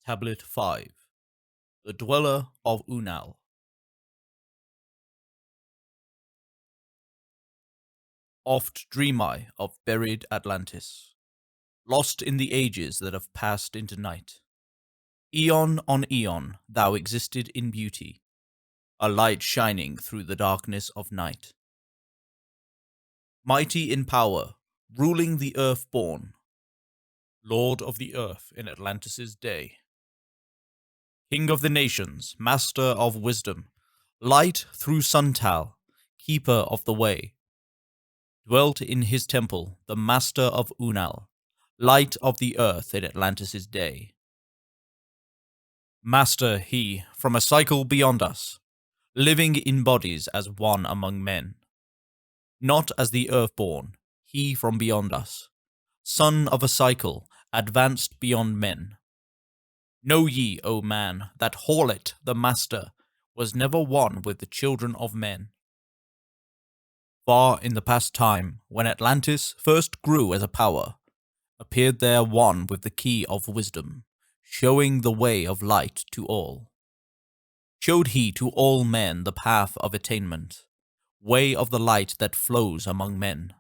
Tablet 5. The Dweller of Unal. Oft dream I of buried Atlantis, lost in the ages that have passed into night. Eon on eon thou existed in beauty, a light shining through the darkness of night. Mighty in power, ruling the earth-born, Lord of the earth in Atlantis' day. King of the nations, master of wisdom, light through Suntal, keeper of the way. Dwelt in his temple the master of Unal, light of the earth in Atlantis' day. Master he from a cycle beyond us, living in bodies as one among men. Not as the earth-born, he from beyond us, son of a cycle, advanced beyond men. Know ye, O man, that Horlet the master was never one with the children of men. Far in the past time, when Atlantis first grew as a power, appeared there one with the key of wisdom, showing the way of light to all. Showed he to all men the path of attainment, way of the light that flows among men.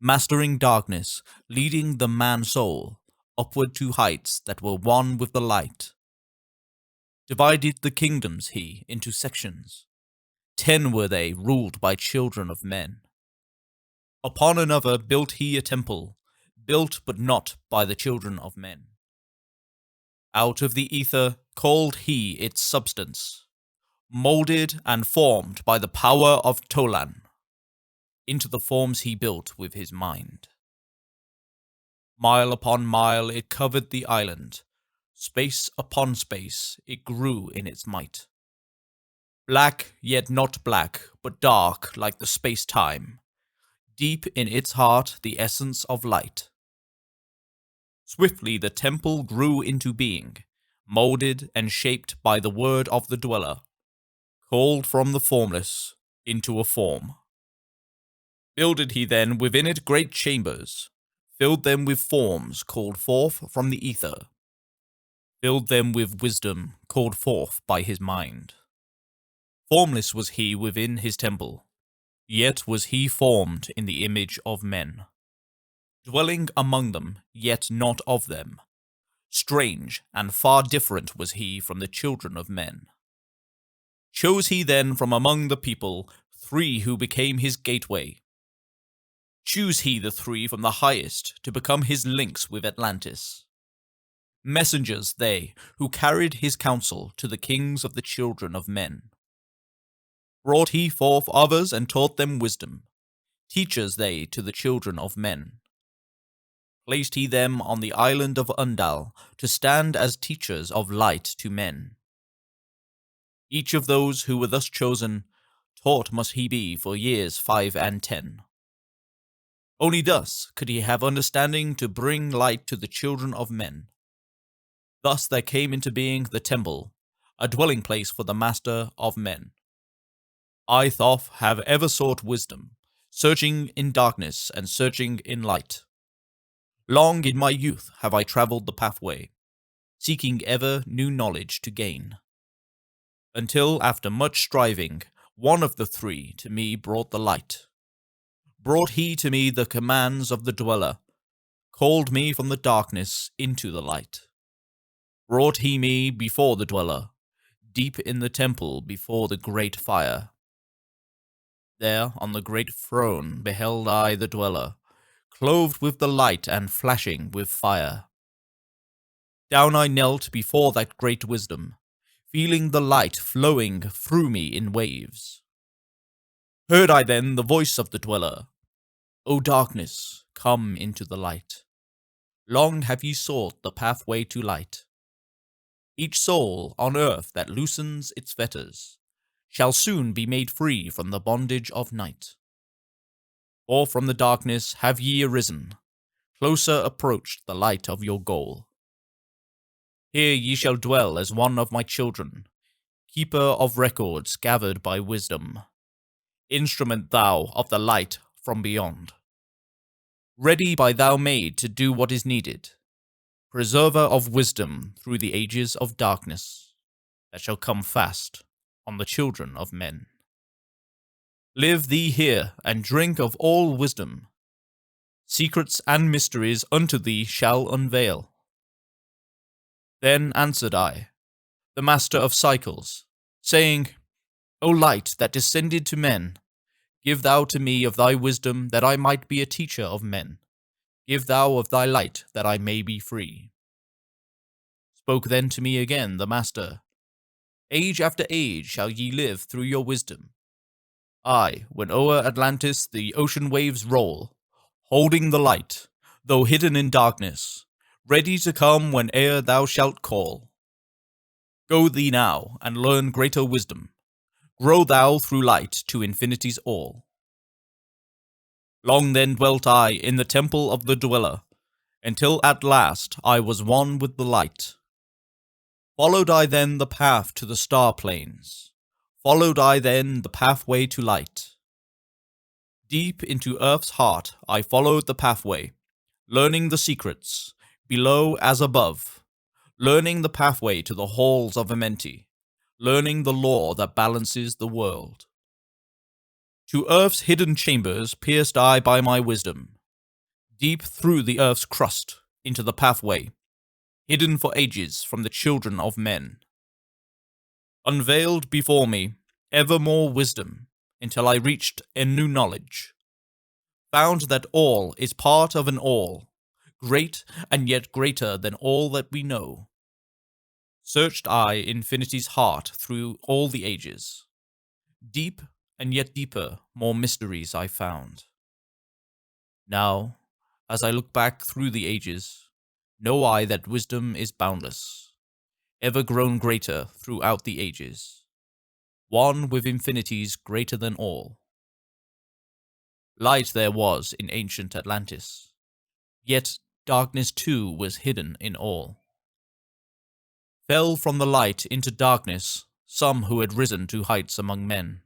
Mastering darkness, leading the man-soul upward to heights that were one with the light. Divided the kingdoms he into sections. 10 were they, ruled by children of men. Upon another built he a temple, built but not by the children of men. Out of the ether called he its substance, molded and formed by the power of Tolan. Into the forms he built with his mind. Mile upon mile it covered the island, space upon space it grew in its might. Black, yet not black, but dark like the space-time, deep in its heart the essence of light. Swiftly the temple grew into being, molded and shaped by the word of the dweller, called from the formless into a form. Builded he then within it great chambers, filled them with forms called forth from the ether, filled them with wisdom called forth by his mind. Formless was he within his temple, yet was he formed in the image of men. Dwelling among them, yet not of them. Strange and far different was he from the children of men. Chose he then from among the people 3 who became his gateway. Choose he the 3 from the highest to become his links with Atlantis. Messengers they, who carried his counsel to the kings of the children of men. Brought he forth others and taught them wisdom, teachers they to the children of men. Placed he them on the island of Unal to stand as teachers of light to men. Each of those who were thus chosen, taught must he be for years 5 and 10. Only thus could he have understanding to bring light to the children of men. Thus there came into being the temple, a dwelling place for the master of men. I, Thoth, have ever sought wisdom, searching in darkness and searching in light. Long in my youth have I travelled the pathway, seeking ever new knowledge to gain. Until, after much striving, one of the 3 to me brought the light. Brought he to me the commands of the dweller, called me from the darkness into the light. Brought he me before the dweller, deep in the temple before the great fire. There on the great throne beheld I the dweller, clothed with the light and flashing with fire. Down I knelt before that great wisdom, feeling the light flowing through me in waves. Heard I then the voice of the dweller, O darkness, come into the light. Long have ye sought the pathway to light. Each soul on earth that loosens its fetters shall soon be made free from the bondage of night. For from the darkness have ye arisen, closer approached the light of your goal. Here ye shall dwell as one of my children, keeper of records gathered by wisdom, instrument thou of the light from beyond. Ready by thou made to do what is needed, preserver of wisdom through the ages of darkness, that shall come fast on the children of men. Live thee here, and drink of all wisdom. Secrets and mysteries unto thee shall unveil. Then answered I, the master of cycles, saying, O light that descended to men, give thou to me of thy wisdom, that I might be a teacher of men. Give thou of thy light, that I may be free. Spoke then to me again the master, Age after age shall ye live through your wisdom. I, when o'er Atlantis the ocean waves roll, holding the light, though hidden in darkness, ready to come whene'er thou shalt call. Go thee now, and learn greater wisdom. Grow thou through light to infinity's all. Long then dwelt I in the temple of the Dweller, until at last I was one with the light. Followed I then the path to the star plains, followed I then the pathway to light. Deep into earth's heart I followed the pathway, learning the secrets, below as above, learning the pathway to the halls of Amenti, learning the law that balances the world. To earth's hidden chambers pierced I by my wisdom, deep through the earth's crust into the pathway, hidden for ages from the children of men. Unveiled before me ever more wisdom, until I reached a new knowledge, found that all is part of an all, great and yet greater than all that we know. Searched I infinity's heart through all the ages. Deep and yet deeper more mysteries I found. Now, as I look back through the ages, know I that wisdom is boundless, ever grown greater throughout the ages, one with infinities greater than all. Light there was in ancient Atlantis, yet darkness too was hidden in all. Fell from the light into darkness some who had risen to heights among men.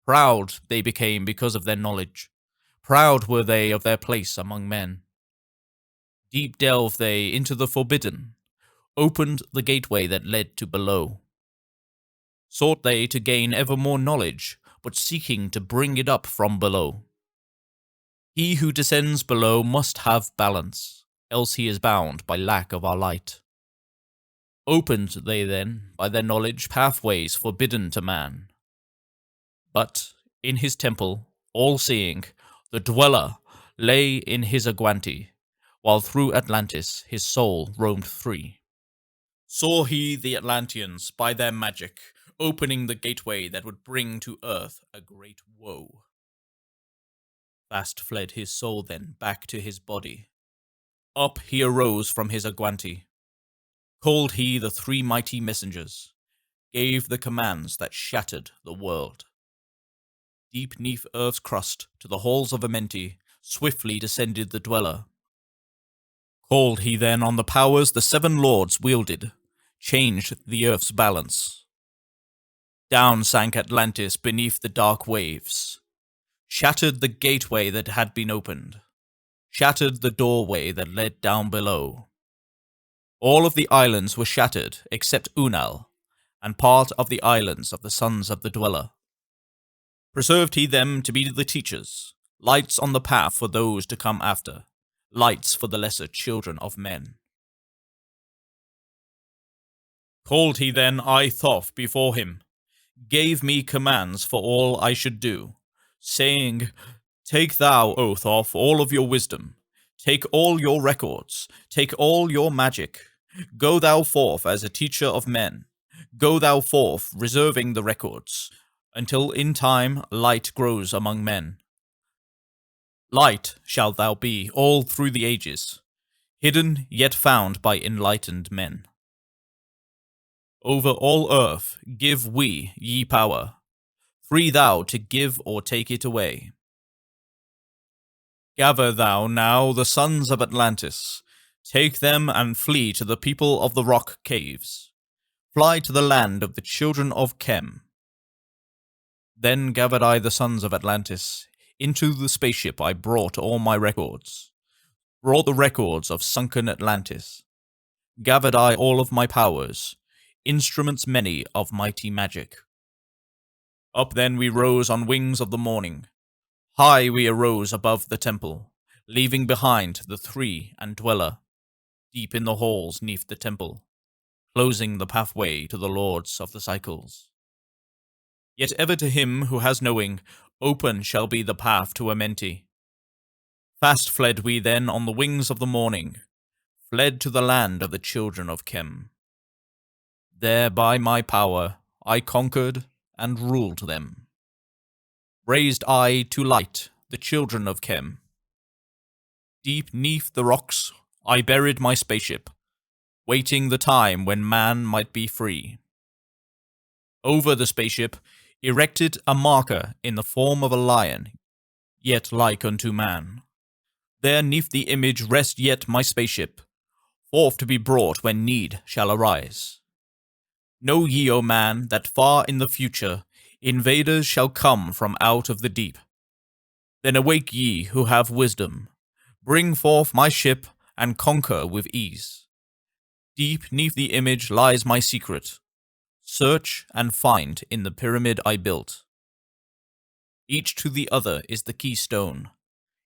Proud they became because of their knowledge, proud were they of their place among men. Deep delved they into the forbidden, opened the gateway that led to below. Sought they to gain ever more knowledge, but seeking to bring it up from below. He who descends below must have balance, else he is bound by lack of our light. Opened they then, by their knowledge, pathways forbidden to man. But, in his temple, all-seeing, the Dweller lay in his Agwanti, while through Atlantis his soul roamed free. Saw he the Atlanteans, by their magic, opening the gateway that would bring to earth a great woe. Fast fled his soul then back to his body. Up he arose from his Agwanti. Called he the three mighty messengers, gave the commands that shattered the world. Deep neath earth's crust, to the halls of Amenti, swiftly descended the Dweller. Called he then on the powers the seven lords wielded, changed the earth's balance. Down sank Atlantis beneath the dark waves, shattered the gateway that had been opened, shattered the doorway that led down below. All of the islands were shattered except Unal, and part of the islands of the sons of the Dweller. Preserved he them to be the teachers, lights on the path for those to come after, lights for the lesser children of men. Called he then I Thoth before him, gave me commands for all I should do, saying, Take thou, O Thoth, all of your wisdom, take all your records, take all your magic, go thou forth as a teacher of men, go thou forth reserving the records, until in time light grows among men. Light shalt thou be all through the ages, hidden yet found by enlightened men. Over all earth give we ye power, free thou to give or take it away. Gather thou now the sons of Atlantis, take them and flee to the people of the rock caves, fly to the land of the children of Chem. Then gathered I the sons of Atlantis, into the spaceship I brought all my records, brought the records of sunken Atlantis, gathered I all of my powers, instruments many of mighty magic. Up then we rose on wings of the morning. High we arose above the temple, leaving behind the three and dweller, deep in the halls neath the temple, closing the pathway to the lords of the cycles. Yet ever to him who has knowing, open shall be the path to Amenti. Fast fled we then on the wings of the morning, fled to the land of the children of Chem. There by my power I conquered and ruled them. Raised I to light the children of Chem. Deep neath the rocks I buried my spaceship, waiting the time when man might be free. Over the spaceship erected a marker in the form of a lion, yet like unto man. There neath the image rest yet my spaceship, forth to be brought when need shall arise. Know ye, O man, that far in the future invaders shall come from out of the deep. Then awake ye who have wisdom, bring forth my ship and conquer with ease. Deep neath the image lies my secret. Search and find in the pyramid I built. Each to the other is the keystone,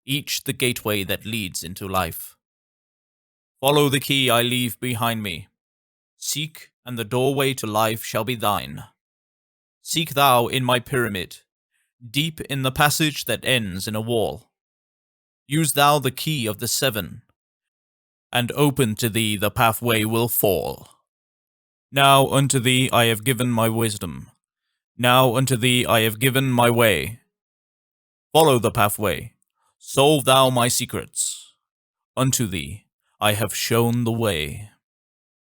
each the gateway that leads into life. Follow the key I leave behind me. Seek, and the doorway to life shall be thine. Seek thou in my pyramid, deep in the passage that ends in a wall. Use thou the key of the seven, and open to thee the pathway will fall. Now unto thee I have given my wisdom. Now unto thee I have given my way. Follow the pathway. Solve thou my secrets. Unto thee I have shown the way.